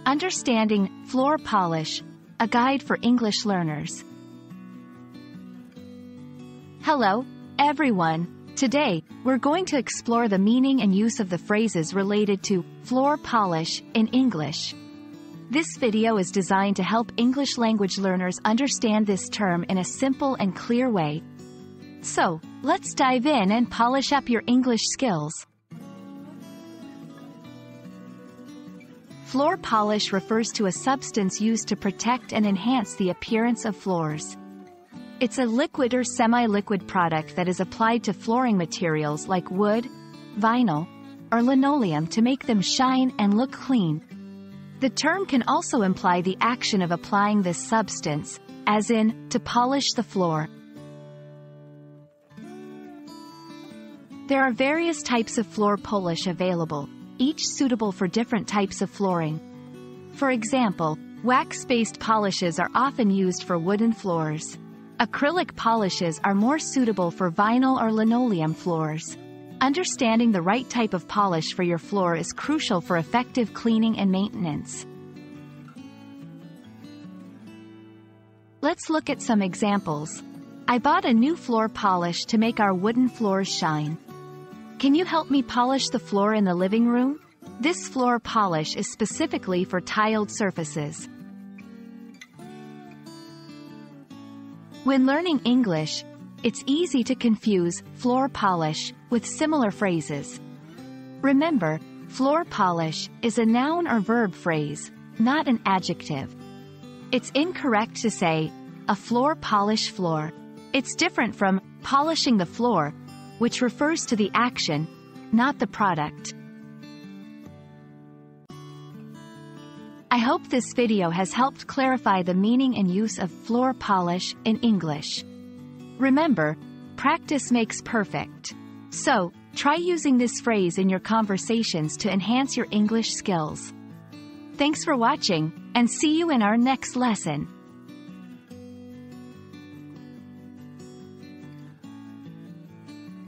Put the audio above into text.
Understanding floor polish, a guide for English learners. Hello, everyone. Today, we're going to explore the meaning and use of the phrases related to floor polish in English. This video is designed to help English language learners understand this term in a simple and clear way. So, let's dive in and polish up your English skills. Floor polish refers to a substance used to protect and enhance the appearance of floors. It's a liquid or semi-liquid product that is applied to flooring materials like wood, vinyl, or linoleum to make them shine and look clean. The term can also imply the action of applying this substance, as in, to polish the floor. There are various types of floor polish available, each suitable for different types of flooring. For example, wax-based polishes are often used for wooden floors. Acrylic polishes are more suitable for vinyl or linoleum floors. Understanding the right type of polish for your floor is crucial for effective cleaning and maintenance. Let's look at some examples. I bought a new floor polish to make our wooden floors shine. Can you help me polish the floor in the living room? This floor polish is specifically for tiled surfaces. When learning English, it's easy to confuse floor polish with similar phrases. Remember, floor polish is a noun or verb phrase, not an adjective. It's incorrect to say, a floor polish floor. It's different from polishing the floor, which refers to the action, not the product. I hope this video has helped clarify the meaning and use of floor polish in English. Remember, practice makes perfect. So, try using this phrase in your conversations to enhance your English skills. Thanks for watching, and see you in our next lesson.